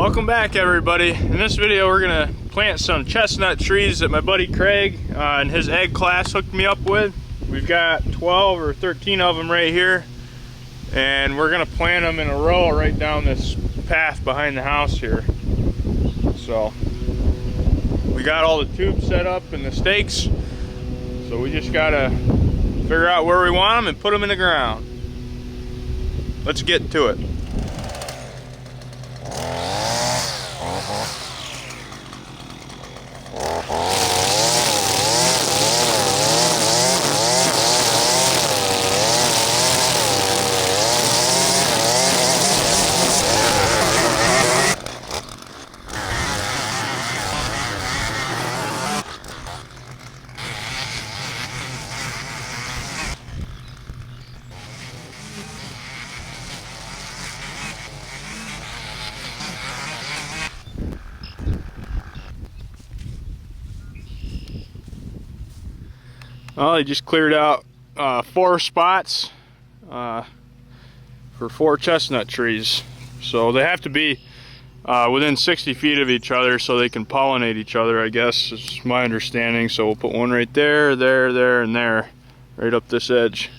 Welcome back, everybody. In this video we're gonna plant some chestnut trees that my buddy Craig and his ag class hooked me up with. We've got 12 or 13 of them right here, and we're gonna plant them in a row right down this path behind the house here. So we got all the tubes set up and the stakes, so we just gotta figure out where we want them and put them in the ground. Let's get to it. Well, he just cleared out 4 spots for 4 chestnut trees. So they have to be within 60 feet of each other so they can pollinate each other, I guess, is my understanding. So we'll put one right there, there, and there, right up this edge.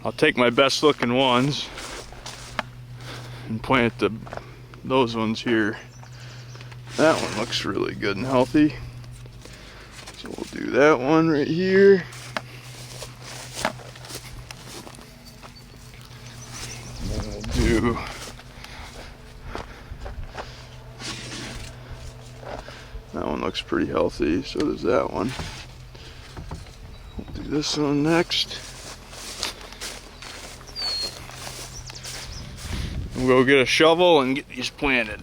I'll take my best looking ones and plant those ones here. That one looks really good and healthy. So we'll do that one right here. And then we'll do that one. Looks pretty healthy, so does that one. We'll do this one next. We'll go get a shovel and get these planted.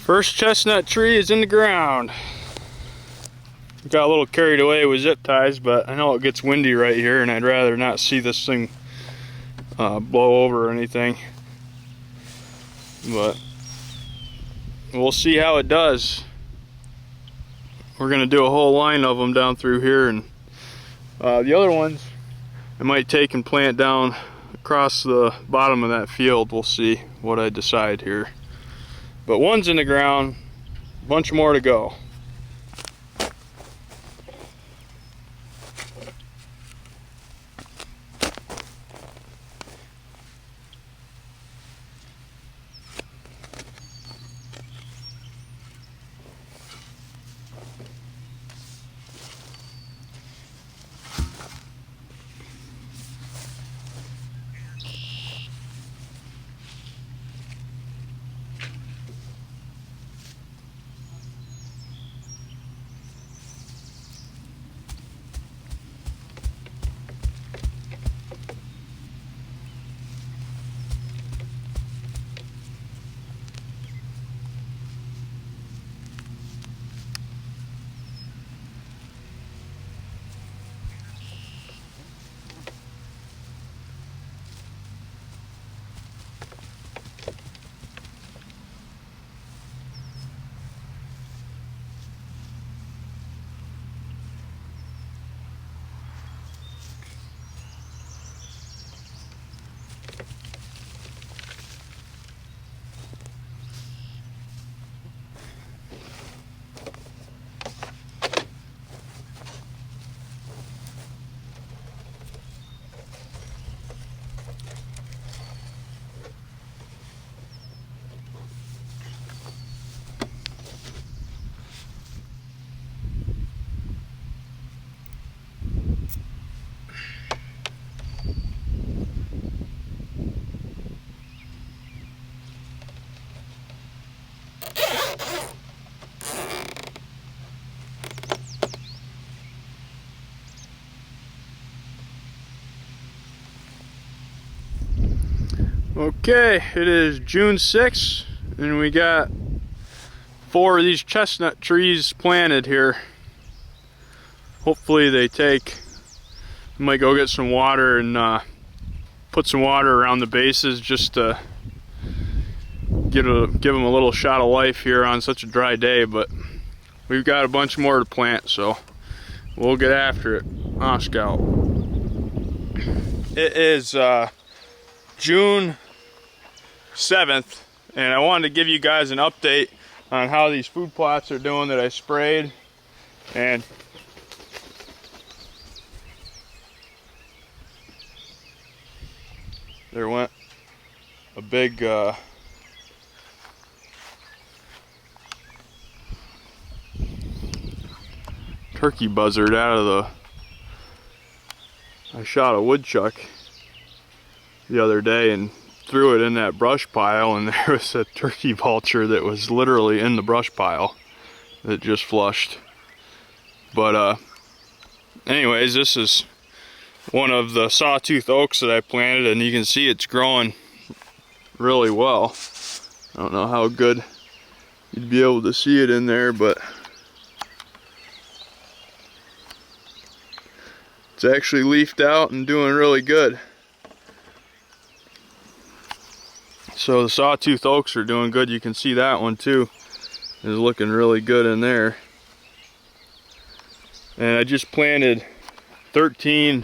First chestnut tree is in the ground. Got a little carried away with zip ties, but I know it gets windy right here and I'd rather not see this thing blow over or anything. But we'll see how it does. We're gonna do a whole line of them down through here, and the other ones I might take and plant down across the bottom of that field. We'll see what I decide here. But one's in the ground, a bunch more to go. Okay, it is June 6th, and we got 4 of these chestnut trees planted here. Hopefully they take. I might go get some water and put some water around the bases just to give them a little shot of life here on such a dry day. But we've got a bunch more to plant, so we'll get after it. Scout. It is June 7th, and I wanted to give you guys an update on how these food plots are doing that I sprayed. And there went a big turkey buzzard out of the. I shot a woodchuck the other day and threw it in that brush pile, and there was a turkey vulture that was literally in the brush pile that just flushed. But anyways, this is one of the sawtooth oaks that I planted, and you can see it's growing really well. I don't know how good you'd be able to see it in there, but it's actually leafed out and doing really good. So the sawtooth oaks are doing good. You can see that one too is looking really good in there. And I just planted 13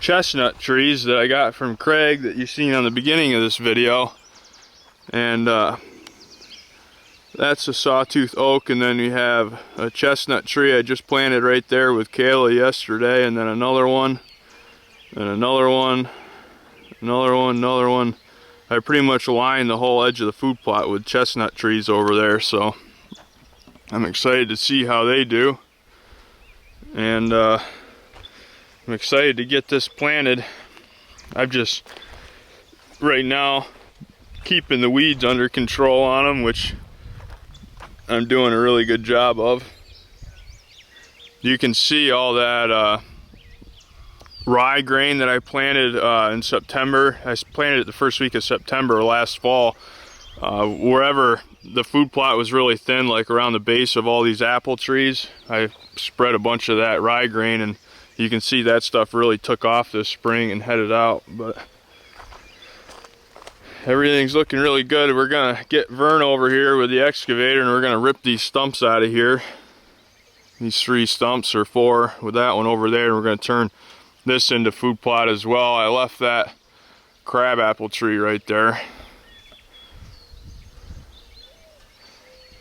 chestnut trees that I got from Craig that you've seen on the beginning of this video. And that's a sawtooth oak, and then we have a chestnut tree I just planted right there with Kayla yesterday, and then another one, and another one, another one, another one. I pretty much lined the whole edge of the food plot with chestnut trees over there, so I'm excited to see how they do. And I'm excited to get this planted. I'm just right now keeping the weeds under control on them, which I'm doing a really good job of. You can see all that rye grain that I planted in September. I planted it the first week of September last fall. Wherever the food plot was really thin, like around the base of all these apple trees, I spread a bunch of that rye grain, and you can see that stuff really took off this spring and headed out. But everything's looking really good. We're gonna get Vern over here with the excavator, and we're gonna rip these stumps out of here. These 3 stumps, or 4 with that one over there, and we're gonna turn this into food plot as well. I left that crab apple tree right there.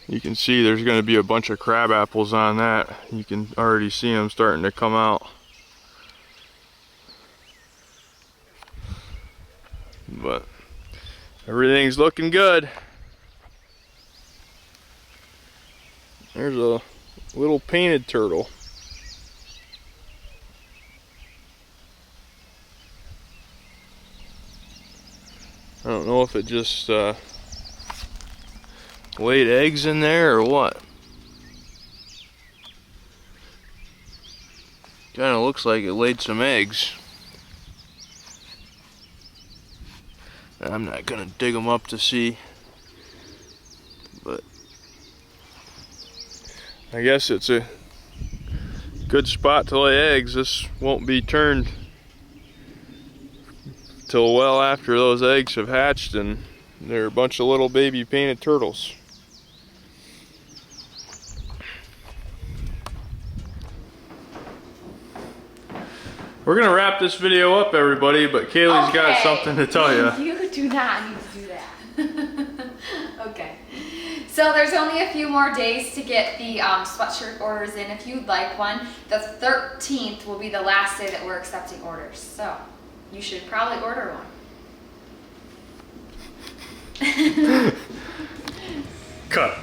You can see there's going to be a bunch of crab apples on that. You can already see them starting to come out. But everything's looking good. There's a little painted turtle. I don't know if it just laid eggs in there or what. Kind of looks like it laid some eggs. I'm not gonna dig them up to see, but I guess it's a good spot to lay eggs. This won't be turned till well after those eggs have hatched, and they're a bunch of little baby painted turtles. We're gonna wrap this video up, everybody, but Kaylee's got something to tell you. You do not need to do that. Okay. So there's only a few more days to get the sweatshirt orders in if you'd like one. The 13th will be the last day that we're accepting orders. So you should probably order one. Cut.